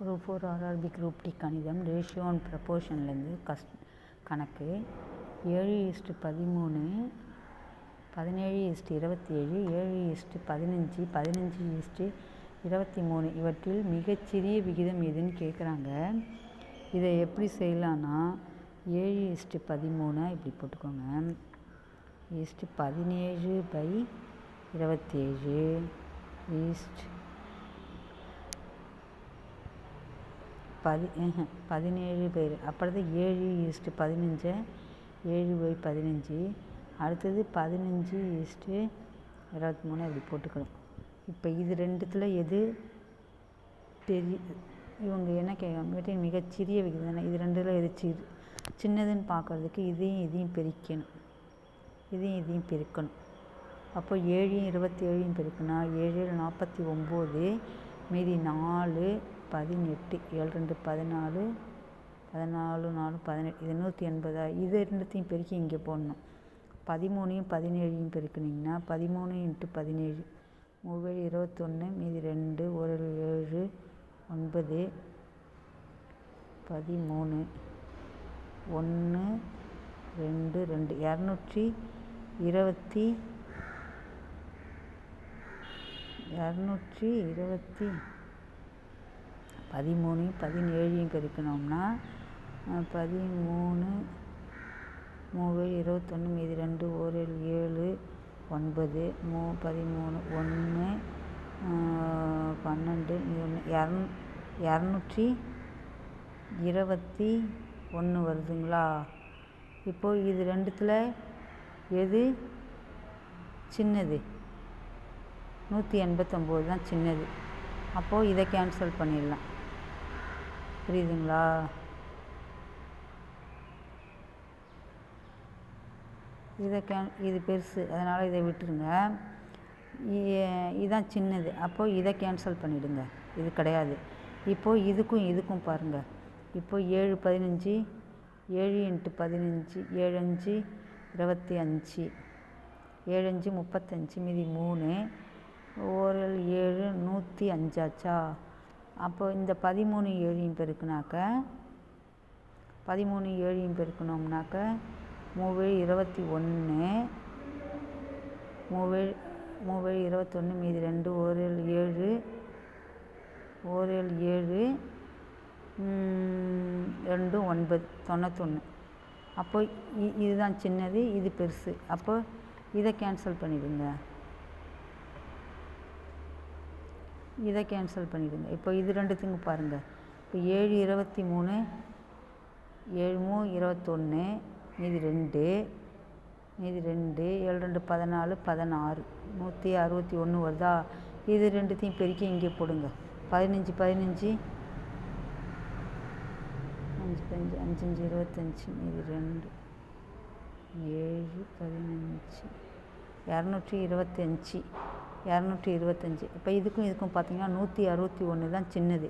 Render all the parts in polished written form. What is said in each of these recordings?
Group 4 RRB group D கணிதம் ratio and ப்ரப்போர்ஷன்லேருந்து கணக்கு 7:13 17:27 7:15 15:23 இவற்றில் மிகச்சிறிய விகிதம் எதுன்னு கேட்குறாங்க. இதை எப்படி செய்யலான்னா 7:13 இப்படி போட்டுக்கோங்க. 17/27 17 பேர் அப்புறம் 7:15 7/15 அடுத்தது 15:23 இப்படி போட்டுக்கணும். இப்போ இது ரெண்டுத்தில் எது பெரிய இவங்க என்ன கேட்க மிகச்சிறிய விகிதம் இது ரெண்டில் எது சின்னதுன்னு பார்க்குறதுக்கு இதையும் பெருக்கணும். அப்போ 7:27 பெருக்குனா 7 49 மீதி 4 18 7 2 14 14 4 18 இது 180. இது ரெண்டுத்தையும் பெருக்கி இங்கே போடணும். 13 17 பெருக்குனிங்கன்னா 13 × 17 3 21 மீதி 2 1 7 9 13 1 2 2 220 13 17 பெருக்கணும்னா 13 3 21 மீதி 2 1 7 9 13 1 12 221 வருதுங்களா? இப்போது இது ரெண்டுத்தில் எது சின்னது? 189 தான் சின்னது. அப்போது இதை கேன்சல் பண்ணிடலாம். புரியுதுங்களா? இது பெருசு, அதனால் இதை விட்டுருங்க. இதுதான் சின்னது, அப்போது இதை கேன்சல் பண்ணிவிடுங்க. இது கிடையாது. இப்போது இதுக்கும் பாருங்கள். இப்போது 7:15 7 × 15 7 5 25 7 5 35 மீதி 3 1 7 105 ஆச்சா? அப்போ இந்த 13 7 பெருக்குனாக்க 13 7 பெருக்கணும்னாக்க 3 21 3 21 மீதி 2 1 7 1 7 2 9 91. அப்போ இதுதான் சின்னது, இது பெருசு. அப்போ இதை கேன்சல் பண்ணிவிடுங்க. இப்போ இது ரெண்டுத்துக்கும் பாருங்கள். இப்போ 7 23 7 21 மீதி 2 7 2 14 16 161 வருதா? இது ரெண்டுத்தையும் பெருக்கி இங்கே போடுங்க. 15 15 5 5 25 மீதி 2 7 15 225. இப்போ இதுக்கும் பார்த்தீங்கன்னா 161 தான் சின்னது.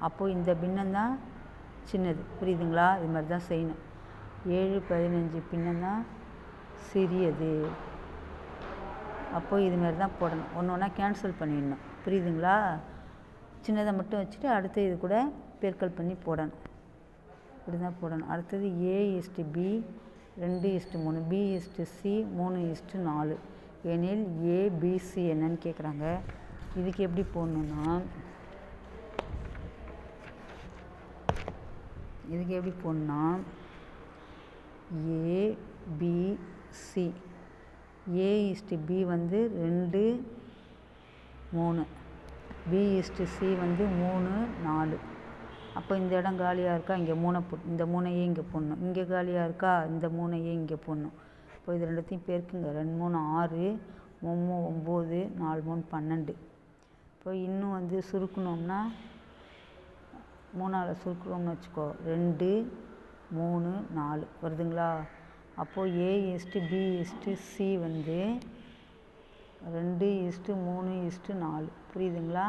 அப்போது இந்த பின்னம் தான் சின்னது. புரியுதுங்களா? இது மாதிரி தான் செய்யணும். 7 15 பின்னம் தான் சிறியது. அப்போது இது மாதிரி தான் போடணும். ஒன்று ஒன்றா கேன்சல் பண்ணிடணும். புரியுதுங்களா? சின்னதை மட்டும் வச்சுட்டு அடுத்து இது கூட பெருக்கல் பண்ணி போடணும். இப்படி தான் போடணும். அடுத்தது A/B 2:3 B/C 3:4 எனில் ABC என்னன்னு கேட்குறாங்க. இதுக்கு எப்படி போடணுன்னா ABC A/B வந்து 2 3 B/C வந்து 3 4. அப்போ இந்த இடம் காலியாக இருக்கா? இங்கே 3 இந்த 3ஐயே இங்கே போடணும். இங்கே காலியாக இருக்கா? இந்த 3ஐயே இங்கே போடணும். இப்போ இது ரெண்டுத்தையும் பெருக்குங்க. 2 3 6 3 9 4 3 12. இப்போ இன்னும் வந்து சுருக்கணும்னா 3ஆல் சுருக்கணும்னு வச்சுக்கோ. 2 3 4 வருதுங்களா? அப்போது A/B/C வந்து 2:3:4. புரியுதுங்களா?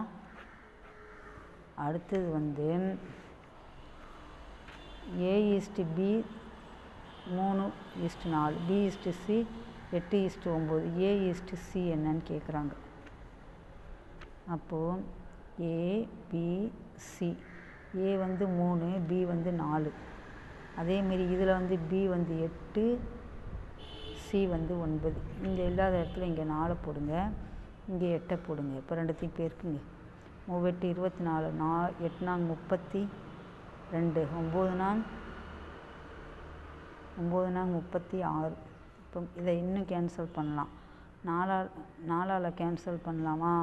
அடுத்தது வந்து A/B 3:4 B/C 8:9 A/C என்னன்னு கேட்குறாங்க. அப்போது ABC ஏ வந்து 3, பி வந்து 4. அதேமாரி இதில் வந்து பி வந்து 8, சி வந்து 9. இங்கே இல்லாத இடத்துல இங்கே 4 போடுங்க, இங்கே 8 போடுங்க. இப்போ ரெண்டுத்தையும் பெருக்குங்க. 3 8 24, 8 நாங்க 32, 9 நாங்க 36. இப்போ இதை இன்னும் கேன்சல் பண்ணலாம். 4ஆல் கேன்சல் பண்ணலாமா?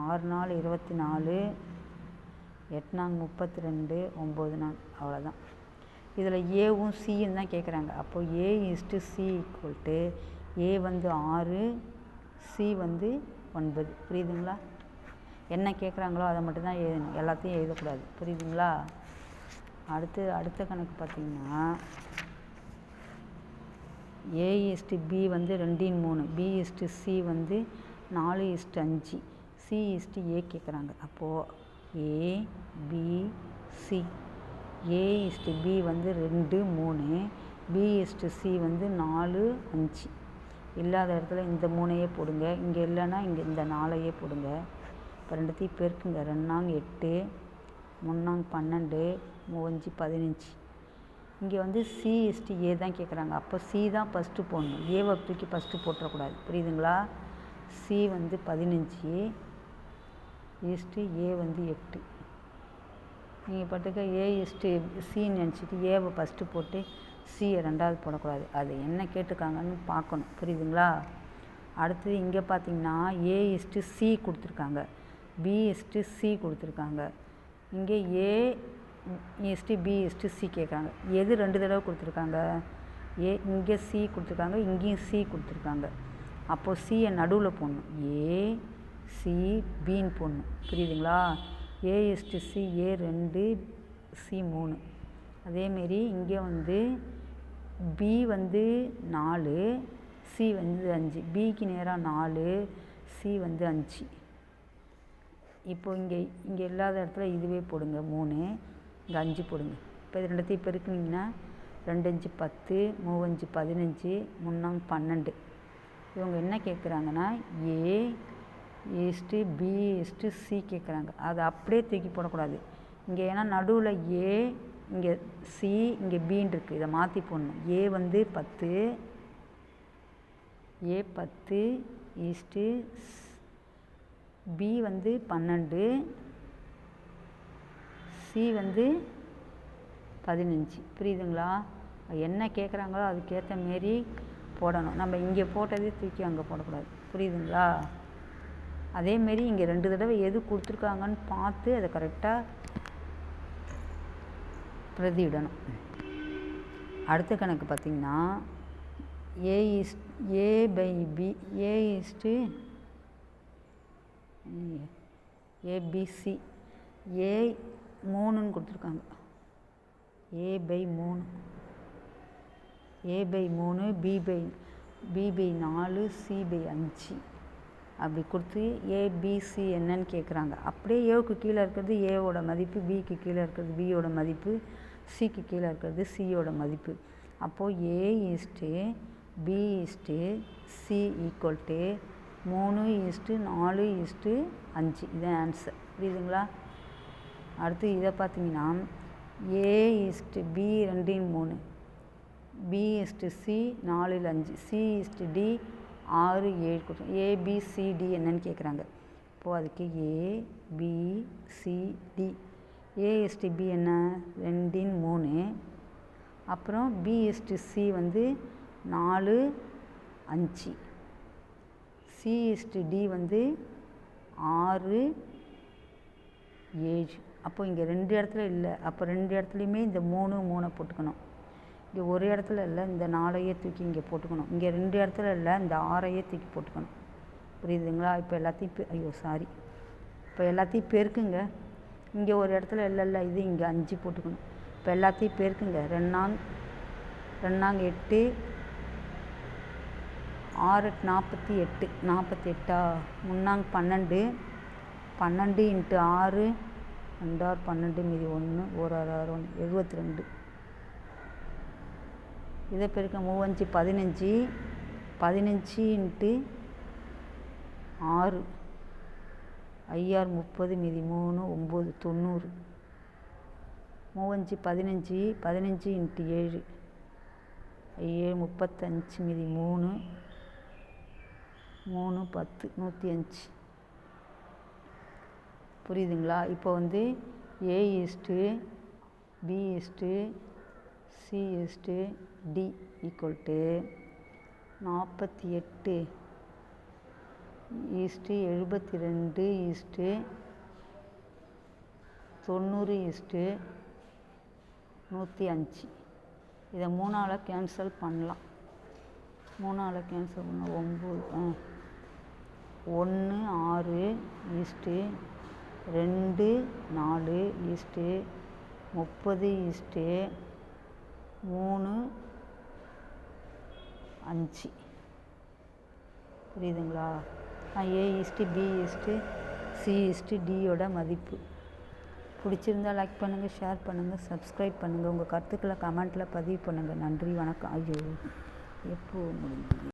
6 நாள் 24, 8 நாங்க 32, 9 நாள், அவ்வளோதான். இதில் ஏவும் சியும் தான் கேட்குறாங்க. அப்போ A/C ஈக்குவல்ட்டு ஏ வந்து 6, சி வந்து 9. புரியுதுங்களா? என்ன கேட்குறாங்களோ அதை மட்டும்தான் எழுதணும், எல்லாத்தையும் எழுதக்கூடாது. புரியுதுங்களா? அடுத்த கணக்கு பார்த்திங்கன்னா A/B வந்து 2:3, B/C வந்து 4:5, C/A கேட்குறாங்க. அப்போது ABC, A/B வந்து 2 3, B/C வந்து 4 5. இல்லாத இடத்துல இந்த 3ஐயே போடுங்க, இங்கே இல்லைன்னா இங்கே இந்த 4ஐயே போடுங்க. இப்போ ரெண்டுத்தையும் பெருக்குங்க. 2 நாங்க 8, 3 நாங்க 12, 3 5 15. இங்கே வந்து C/A தான் கேட்குறாங்க. அப்போ சி தான் ஃபஸ்ட்டு போடணும், ஏவை தூக்கி ஃபஸ்ட்டு போட்டுறக்கூடாது. புரியுதுங்களா? சி வந்து 15, ஏ வந்து 8. நீங்கள் பாட்டுக்க A/Cன்னு நினச்சிட்டு ஏவை ஃபஸ்ட்டு போட்டு சியை 2ஆவது போடக்கூடாது. அது என்ன கேட்டிருக்காங்கன்னு பார்க்கணும். புரியுதுங்களா? அடுத்தது இங்கே பார்த்தீங்கன்னா A/C கொடுத்துருக்காங்க, B/C கொடுத்துருக்காங்க. இங்கே A/B/C கேட்குறாங்க. எது 2 தடவை கொடுத்துருக்காங்க? இங்கே சி கொடுத்துருக்காங்க, இங்கேயும் சி கொடுத்துருக்காங்க. அப்போது சியை நடுவில் போடணும், A/C/Bன்னு போடணும். புரியுதுங்களா? A/C A2, C3. அதேமாரி இங்கே வந்து பி வந்து 4, சி வந்து 5. பிக்கு நேராக 4, சி வந்து 5. இப்போ இங்கே இல்லாத இடத்துல இதுவே போடுங்க 3, இங்கே 5 போடுங்க. இப்போ இது ரெண்டுத்தையும் பெருக்குனிங்கன்னா 2 5 10, 3 5 15, 3 நாங்க 12. இவங்க என்ன கேட்குறாங்கன்னா A/B/C கேட்குறாங்க. அதை அப்படியே தூக்கி போடக்கூடாது. இங்கே ஏன்னா நடுவில் ஏ, இங்கே சி, இங்கே பின்னு இருக்குது. இதை மாற்றி போடணும். ஏ வந்து 10, பி வந்து 12, சி வந்து 15. புரியுதுங்களா? என்ன கேட்குறாங்களோ அதுக்கேற்ற மாரி போடணும். நம்ம இங்கே போட்டதே தூக்கி அங்கே போடக்கூடாது. புரியுதுங்களா? அதேமாரி இங்கே 2 தடவை எது கொடுத்துருக்காங்கன்னு பார்த்து அதை கரெக்டாக பிரதியிடணும். அடுத்த கணக்கு பார்த்திங்கன்னா ABC, A 3ன்னு கொடுத்துருக்காங்க. A/3, B/4, C/5 அப்படி கொடுத்து ABC என்னன்னு கேட்குறாங்க. அப்படியே ஏவுக்கு கீழே இருக்கிறது ஏவோட மதிப்பு, பிக்கு கீழே இருக்கிறது பியோட மதிப்பு, சிக்கு கீழே இருக்கிறது சியோட மதிப்பு. அப்போது A/B/C ஈக்குவல்ட்டு 3:4:5. இதுதான் ஆன்சர். புரியுதுங்களா? அடுத்து இதை பார்த்தீங்கன்னா A/B 2:3, B/C 4:5, C/D 6 7 கொடுத்தோம். ABCD என்னன்னு கேட்குறாங்க. இப்போது அதுக்கு ABCD, A/B என்ன 2:3, அப்புறம் B/C வந்து 4 5, C/D வந்து 6 7. அப்போ இங்கே 2 இடத்துல இல்லை. அப்போ 2 இடத்துலையுமே இந்த 3 போட்டுக்கணும். இங்கே ஒரு இடத்துல இல்லை, இந்த 4ஐயே தூக்கி இங்கே போட்டுக்கணும். இங்கே 2 இடத்துல இல்லை, இந்த 6ஐயே தூக்கி போட்டுக்கணும். புரியுதுங்களா? இப்போ எல்லாத்தையும் இப்போ எல்லாத்தையும் பெருக்குங்க. இங்கே ஒரு இடத்துல இல்லை, இது இங்கே 5 போட்டுக்கணும். இப்போ எல்லாத்தையும் பெருக்குங்க. 2 நாங்க 8, 6 48, 48 3 நாங்க 12, 12 × 6 2 6 12, மீதி 1 1 6 6 1 72. இதை பெருக்க 3 5 15, 15 × 6 5 6 30, மீதி 3 9 90. மூவஞ்சு 15, 15 இன்ட்டு 7, 7 35 மீதி 3, 3 10, 105. புரியுதுங்களா? இப்போ வந்து A/B/C/D ஈக்குவல் டு 48:72:90:105. இதை 3ஆல் கேன்சல் பண்ணலாம். 3ஆல் கேன்சல் பண்ண 9 1 6 2 4 30 3 5. புரியுதுங்களா? A/B/C/Dயோட மதிப்பு. பிடிச்சிருந்தால் லைக் பண்ணுங்கள், ஷேர் பண்ணுங்கள், சப்ஸ்கிரைப் பண்ணுங்கள். உங்கள் கருத்துக்களை கமெண்ட்டில் பதிவு பண்ணுங்கள். நன்றி, வணக்கம். ஐயோ எப்போ முடிஞ்சது?